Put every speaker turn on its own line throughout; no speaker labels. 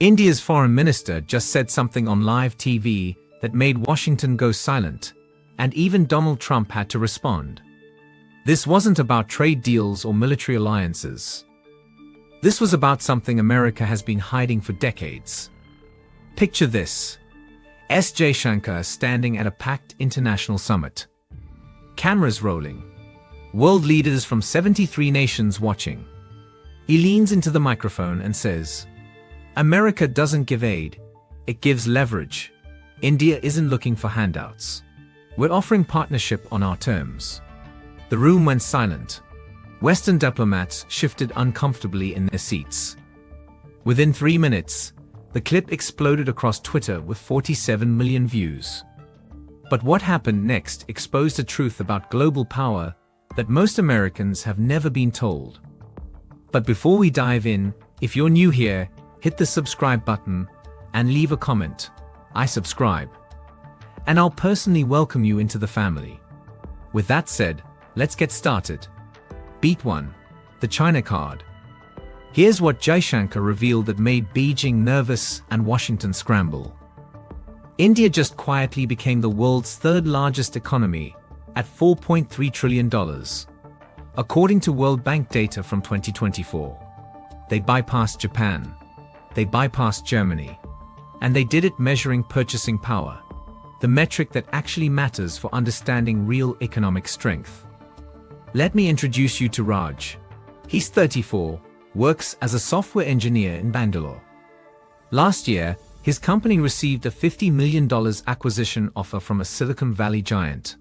India's foreign minister just said something on live TV that made Washington go silent, and even Donald Trump had to respond. This wasn't about trade deals or military alliances. This was about something America has been hiding for decades. Picture this. Jaishankar standing at a packed international summit. Cameras rolling. World leaders from 73 nations watching. He leans into the microphone and says, "America doesn't give aid, it gives leverage. India isn't looking for handouts. We're offering partnership on our terms." The room went silent. Western diplomats shifted uncomfortably in their seats. Within 3 minutes, the clip exploded across Twitter with 47 million views. But what happened next exposed a truth about global power that most Americans have never been told. But before we dive in, if you're new here, hit the subscribe button and leave a comment. I subscribe. And I'll personally welcome you into the family. With that said, let's get started. Beat 1. The China card. Here's what Jaishankar revealed that made Beijing nervous and Washington scramble. India just quietly became the world's third largest economy at $4.3 trillion. According to World Bank data from 2024, they bypassed Japan, they bypassed Germany, and they did it measuring purchasing power, the metric that actually matters for understanding real economic strength. Let me introduce you to Raj. He's 34, works as a software engineer in Bangalore. Last year, his company received a $50 million acquisition offer from a Silicon Valley giant.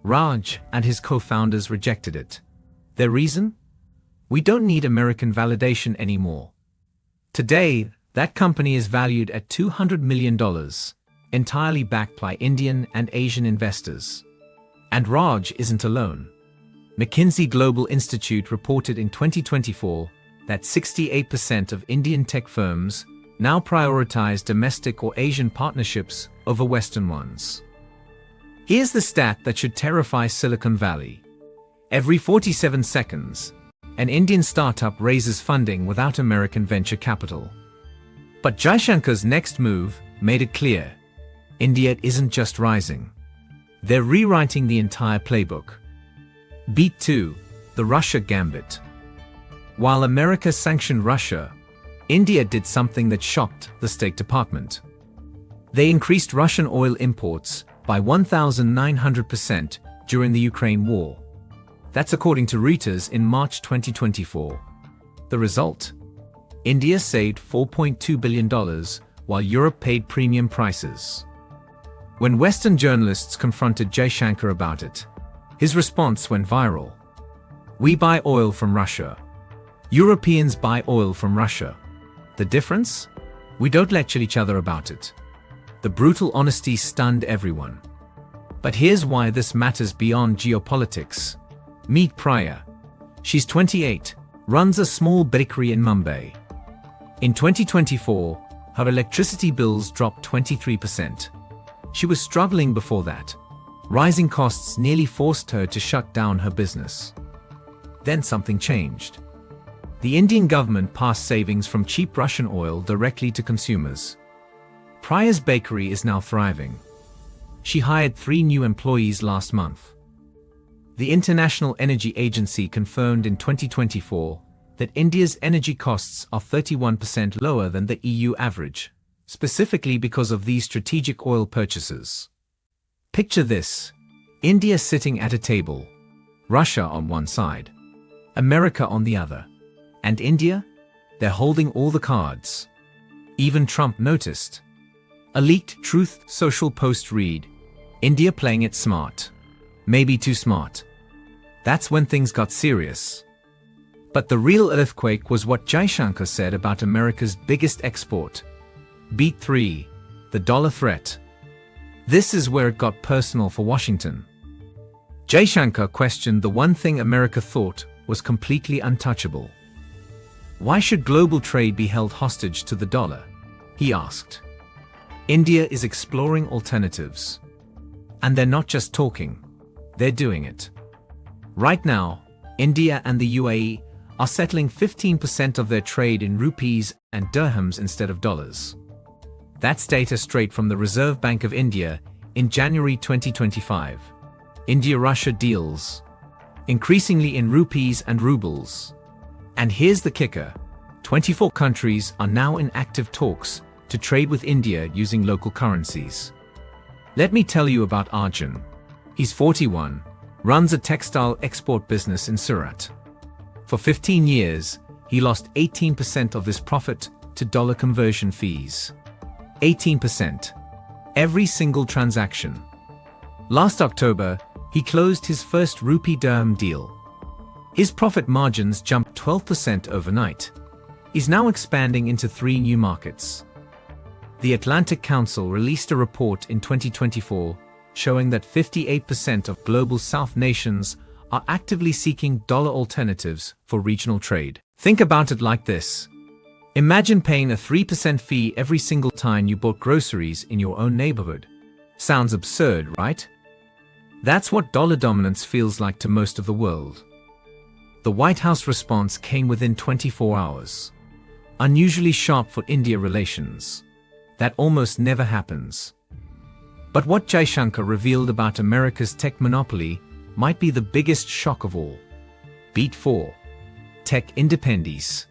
Raj and his co-founders rejected it. Their reason? We don't need American validation anymore. Today, that company is valued at $200 million, entirely backed by Indian and Asian investors. And Raj isn't alone. McKinsey Global Institute reported in 2024 that 68% of Indian tech firms now prioritize domestic or Asian partnerships over Western ones. Here's the stat that should terrify Silicon Valley. Every 47 seconds, an Indian startup raises funding without American venture capital. But Jaishankar's next move made it clear. India isn't just rising. They're rewriting the entire playbook. Beat 2. The Russia Gambit. While America sanctioned Russia, India did something that shocked the State Department. They increased Russian oil imports by 1,900% during the Ukraine war. That's according to Reuters in March 2024. The result? India saved $4.2 billion, while Europe paid premium prices. When Western journalists confronted Jaishankar about it, his response went viral. We buy oil from Russia. Europeans buy oil from Russia. The difference? We don't lecture each other about it. The brutal honesty stunned everyone. But here's why this matters beyond geopolitics. Meet Priya. She's 28, runs a small bakery in Mumbai. In 2024, her electricity bills dropped 23%. She was struggling before that. Rising costs nearly forced her to shut down her business. Then something changed. The Indian government passed savings from cheap Russian oil directly to consumers. Priya's bakery is now thriving. She hired 3 new employees last month. The International Energy Agency confirmed in 2024 that India's energy costs are 31% lower than the EU average, specifically because of these strategic oil purchases. Picture this. India sitting at a table. Russia on one side. America on the other. And India? They're holding all the cards. Even Trump noticed. A leaked Truth Social post read, India playing it smart. Maybe too smart. That's when things got serious. But the real earthquake was what Jaishankar said about America's biggest export. Beat 3. The dollar threat. This is where it got personal for Washington. Jaishankar questioned the one thing America thought was completely untouchable. Why should global trade be held hostage to the dollar? He asked. India is exploring alternatives. And they're not just talking, they're doing it. Right now, India and the UAE are settling 15% of their trade in rupees and dirhams instead of dollars. That's data straight from the Reserve Bank of India in January 2025. India-Russia deals increasingly in rupees and rubles. And here's the kicker: 24 countries are now in active talks to trade with India using local currencies. Let me tell you about Arjun. He's 41, runs a textile export business in Surat. For 15 years, he lost 18% of this profit to dollar conversion fees. 18%. Every single transaction. Last October, he closed his first rupee dirham deal. His profit margins jumped 12% overnight. He's now expanding into 3 new markets. The Atlantic Council released a report in 2024 showing that 58% of global South nations are actively seeking dollar alternatives for regional trade. Think about it like this. Imagine paying a 3% fee every single time you bought groceries in your own neighborhood. Sounds absurd, right? That's what dollar dominance feels like to most of the world. The White House response came within 24 hours. Unusually sharp for India relations. That almost never happens. But what Jaishankar revealed about America's tech monopoly might be the biggest shock of all. Beat 4. Tech independence.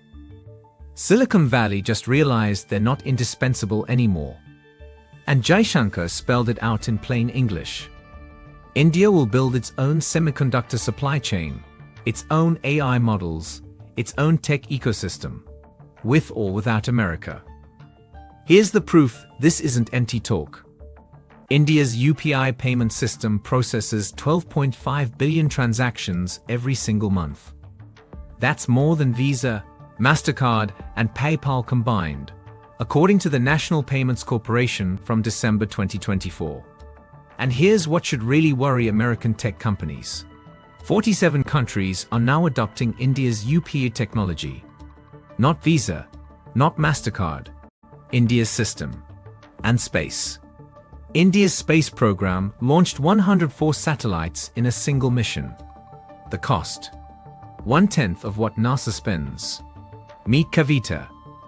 Silicon Valley just realized they're not indispensable anymore. And Jaishankar spelled it out in plain English. India will build its own semiconductor supply chain, its own AI models, its own tech ecosystem, with or without America. Here's the proof this isn't empty talk. India's UPI payment system processes 12.5 billion transactions every single month. That's more than Visa, MasterCard, and PayPal combined, according to the National Payments Corporation from December 2024. And here's what should really worry American tech companies. 47 countries are now adopting India's UPI technology. Not Visa, not MasterCard. India's system. And space. India's space program launched 104 satellites in a single mission. The cost: 1/10 of what NASA spends. Meet Kavita.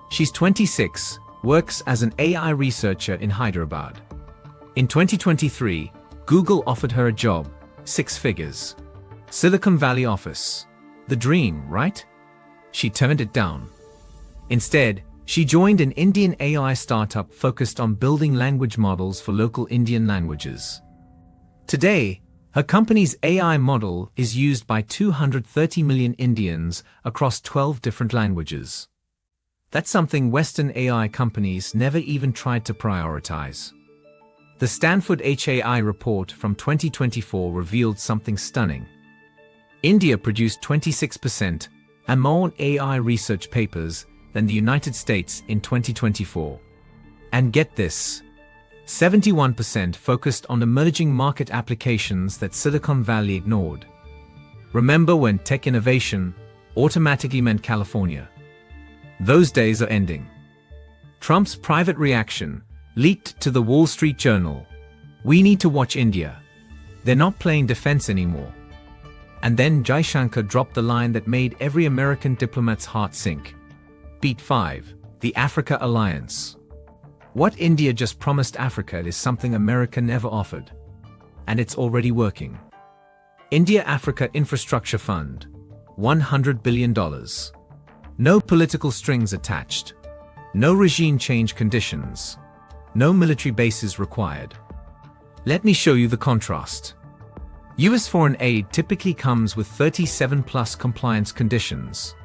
She's 26, works as an AI researcher in Hyderabad. In 2023, Google offered her a job, 6 figures. Silicon Valley office. The dream, right? She turned it down. Instead, she joined an Indian AI startup focused on building language models for local Indian languages. Today, her company's AI model is used by 230 million Indians across 12 different languages. That's something Western AI companies never even tried to prioritize. The Stanford HAI report from 2024 revealed something stunning. India produced 26% and more AI research papers than the United States in 2024. And get this, 71% focused on emerging market applications that Silicon Valley ignored. Remember when tech innovation automatically meant California? Those days are ending. Trump's private reaction leaked to the Wall Street Journal. We need to watch India. They're not playing defense anymore. And then Jaishankar dropped the line that made every American diplomat's heart sink. Beat 5. The Africa Alliance. What India just promised Africa is something America never offered. And it's already working. India-Africa Infrastructure Fund. $100 billion. No political strings attached. No regime change conditions. No military bases required. Let me show you the contrast. US foreign aid typically comes with 37+ compliance conditions.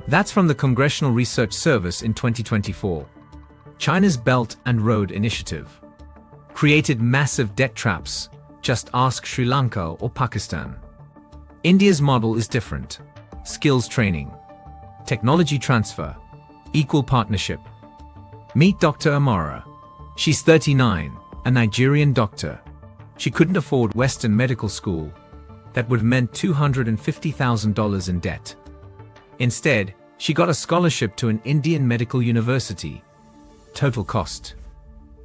That's from the Congressional Research Service in 2024. China's Belt and Road Initiative created massive debt traps. Just ask Sri Lanka or Pakistan. India's model is different. Skills training, technology transfer, equal partnership. Meet Dr. Amara. She's 39, a Nigerian doctor. She couldn't afford Western medical school. That would have meant $250,000 in debt. Instead, she got a scholarship to an Indian medical university. Total cost: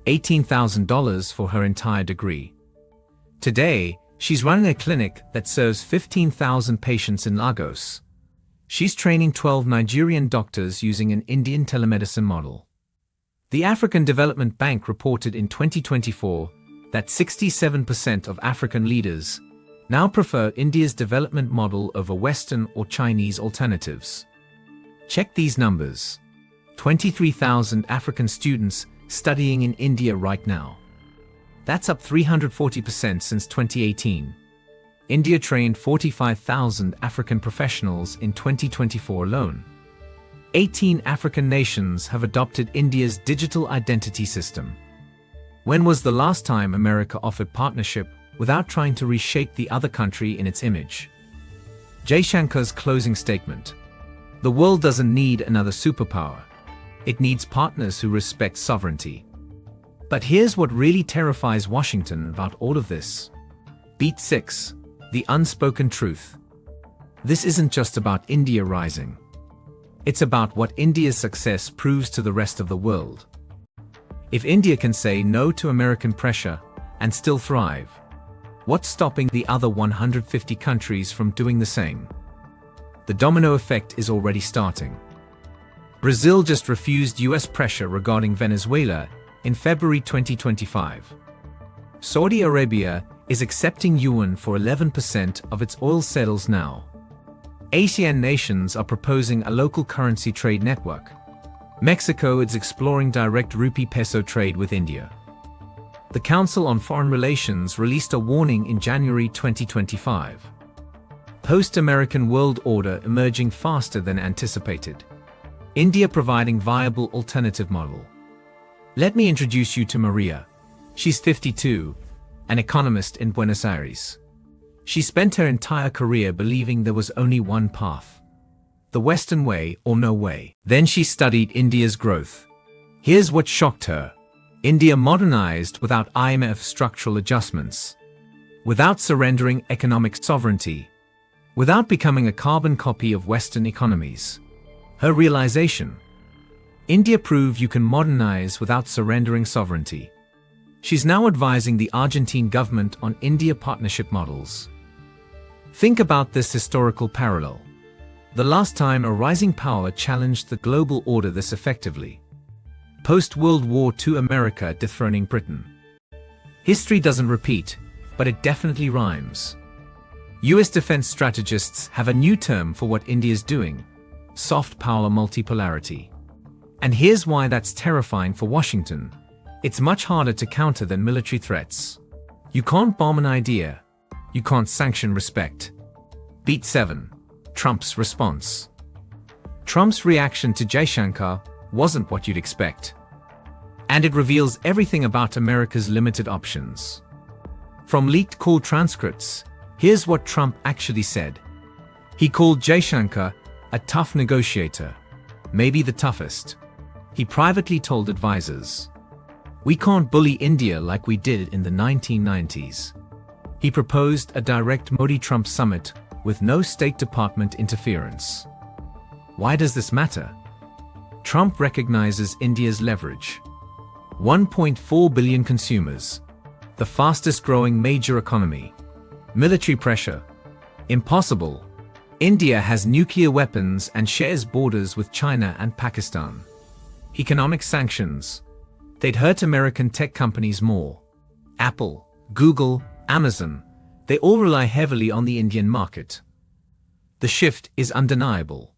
$18,000 for her entire degree. Today, she's running a clinic that serves 15,000 patients in Lagos. She's training 12 Nigerian doctors using an Indian telemedicine model. The African Development Bank reported in 2024 that 67% of African leaders now prefer India's development model over Western or Chinese alternatives. Check these numbers. 23,000 African students studying in India right now. That's up 340% since 2018. India trained 45,000 African professionals in 2024 alone. 18 African nations have adopted India's digital identity system. When was the last time America offered partnership without trying to reshape the other country in its image? Jaishankar's closing statement. The world doesn't need another superpower. It needs partners who respect sovereignty. But here's what really terrifies Washington about all of this. Beat 6. The unspoken truth. This isn't just about India rising. It's about what India's success proves to the rest of the world. If India can say no to American pressure and still thrive, what's stopping the other 150 countries from doing the same? The domino effect is already starting. Brazil just refused US pressure regarding Venezuela in February 2025. Saudi Arabia is accepting yuan for 11% of its oil sales now. ASEAN nations are proposing a local currency trade network. Mexico is exploring direct rupee peso trade with India. The Council on Foreign Relations released a warning in January 2025. Post-American world order emerging faster than anticipated. India providing viable alternative model. Let me introduce you to Maria. She's 52, an economist in Buenos Aires. She spent her entire career believing there was only one path. The Western way or no way. Then she studied India's growth. Here's what shocked her. India modernized without IMF structural adjustments. Without surrendering economic sovereignty. Without becoming a carbon copy of Western economies. Her realization. India proved you can modernize without surrendering sovereignty. She's now advising the Argentine government on India partnership models. Think about this historical parallel. The last time a rising power challenged the global order this effectively. Post-World War II America dethroning Britain. History doesn't repeat, but it definitely rhymes. US defense strategists have a new term for what India's doing: soft power multipolarity. And here's why that's terrifying for Washington. It's much harder to counter than military threats. You can't bomb an idea. You can't sanction respect. Beat 7. Trump's response. Trump's reaction to Jaishankar wasn't what you'd expect. And it reveals everything about America's limited options. From leaked call transcripts, here's what Trump actually said. He called Jaishankar a tough negotiator, maybe the toughest. He privately told advisors, "We can't bully India like we did in the 1990s. He proposed a direct Modi-Trump summit with no State Department interference. Why does this matter? Trump recognizes India's leverage. 1.4 billion consumers, the fastest growing major economy. Military pressure. Impossible. India has nuclear weapons and shares borders with China and Pakistan. Economic sanctions. They'd hurt American tech companies more. Apple, Google, Amazon, they all rely heavily on the Indian market. The shift is undeniable.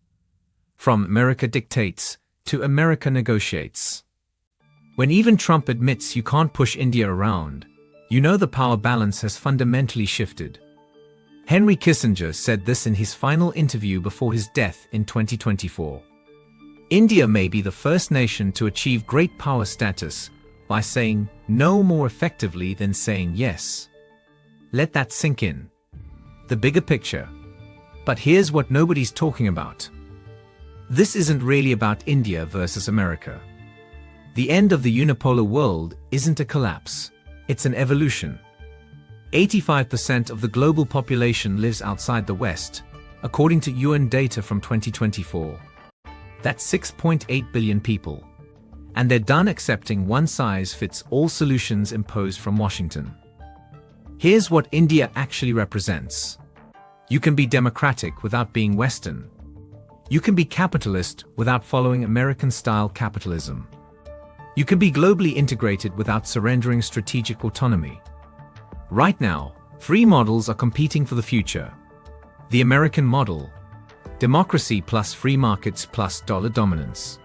From America dictates to America negotiates. When even Trump admits you can't push India around, you know the power balance has fundamentally shifted. Henry Kissinger said this in his final interview before his death in 2024. India may be the first nation to achieve great power status by saying no more effectively than saying yes. Let that sink in. The bigger picture. But here's what nobody's talking about. This isn't really about India versus America. The end of the unipolar world isn't a collapse. It's an evolution. 85% of the global population lives outside the West, according to UN data from 2024. That's 6.8 billion people. And they're done accepting one-size-fits-all solutions imposed from Washington. Here's what India actually represents. You can be democratic without being Western. You can be capitalist without following American-style capitalism. You can be globally integrated without surrendering strategic autonomy. Right now, three models are competing for the future. The American model: democracy plus free markets plus dollar dominance.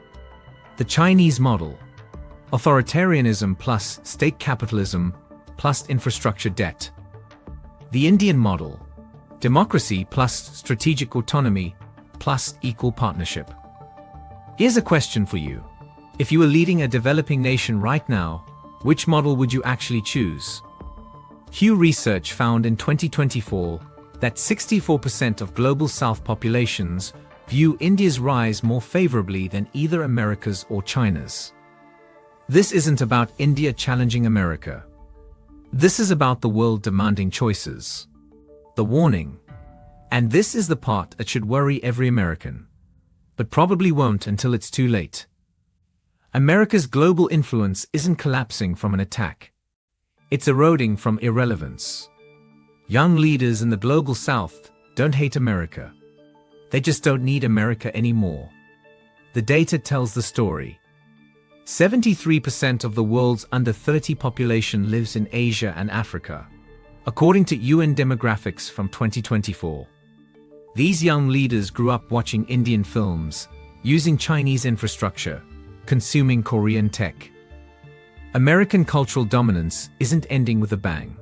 The Chinese model: authoritarianism plus state capitalism plus infrastructure debt. The Indian model: democracy plus strategic autonomy plus equal partnership. Here's a question for you. If you were leading a developing nation right now, which model would you actually choose? Pew Research found in 2024 that 64% of global South populations view India's rise more favorably than either America's or China's. This isn't about India challenging America. This is about the world demanding choices. The warning. And this is the part that should worry every American, but probably won't until it's too late. America's global influence isn't collapsing from an attack. It's eroding from irrelevance. Young leaders in the global South don't hate America. They just don't need America anymore. The data tells the story. 73% of the world's under 30 population lives in Asia and Africa, according to UN demographics from 2024. These young leaders grew up watching Indian films, using Chinese infrastructure, consuming Korean tech. American cultural dominance isn't ending with a bang.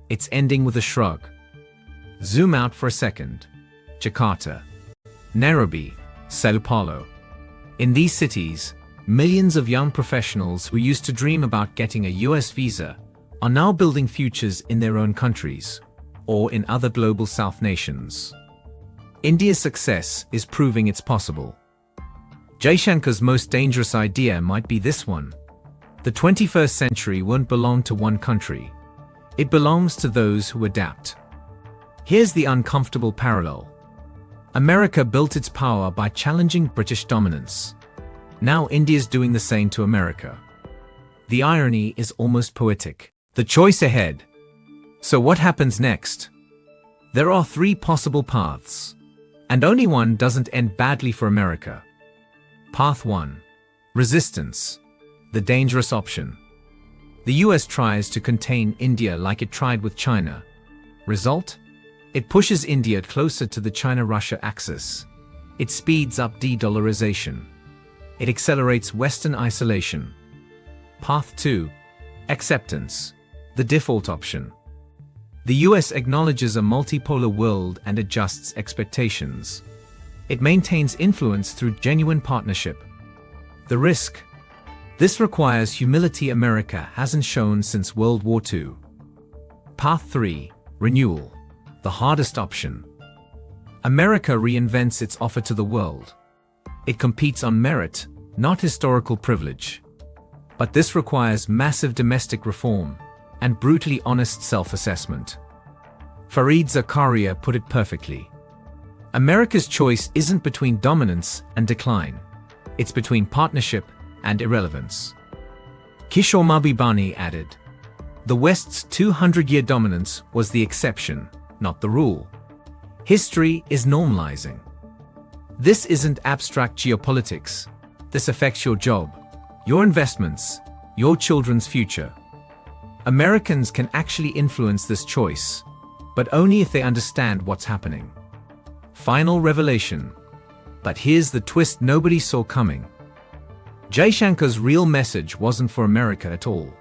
It's ending with a shrug. Zoom out for a second. Jakarta, Nairobi, Sao Paulo. In these cities, millions of young professionals who used to dream about getting a US visa are now building futures in their own countries, or in other global South nations. India's success is proving it's possible. Jaishankar's most dangerous idea might be this one. The 21st century won't belong to one country. It belongs to those who adapt. Here's the uncomfortable parallel. America built its power by challenging British dominance. Now India's doing the same to America. The irony is almost poetic. The choice ahead. So what happens next? There are three possible paths. And only one doesn't end badly for America. Path 1. Resistance. The dangerous option. The US tries to contain India like it tried with China. Result? It pushes India closer to the China-Russia axis. It speeds up de-dollarization. It accelerates Western isolation. Path 2. Acceptance. The default option. The US acknowledges a multipolar world and adjusts expectations. It maintains influence through genuine partnership. The risk? This requires humility America hasn't shown since World War II. Path 3. Renewal. The hardest option. America reinvents its offer to the world. It competes on merit, not historical privilege. But this requires massive domestic reform and brutally honest self-assessment. Fareed Zakaria put it perfectly. America's choice isn't between dominance and decline. It's between partnership and irrelevance. Kishore Mahbubani added, "The West's 200-year dominance was the exception, not the rule. History is normalizing." This isn't abstract geopolitics. This affects your job, your investments, your children's future. Americans can actually influence this choice, but only if they understand what's happening. Final revelation. But here's the twist nobody saw coming. Jaishankar's real message wasn't for America at all.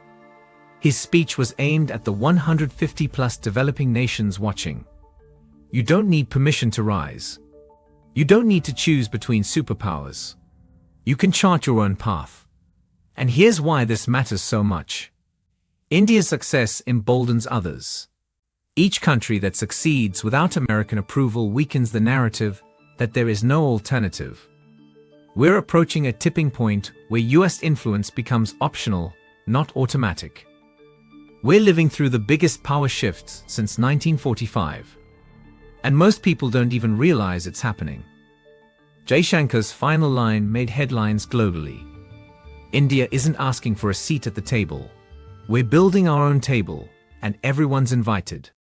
His speech was aimed at the 150-plus developing nations watching. You don't need permission to rise. You don't need to choose between superpowers. You can chart your own path. And here's why this matters so much. India's success emboldens others. Each country that succeeds without American approval weakens the narrative that there is no alternative. We're approaching a tipping point where US influence becomes optional, not automatic. We're living through the biggest power shifts since 1945. And most people don't even realize it's happening. Jaishankar's final line made headlines globally. India isn't asking for a seat at the table. We're building our own table, and everyone's invited.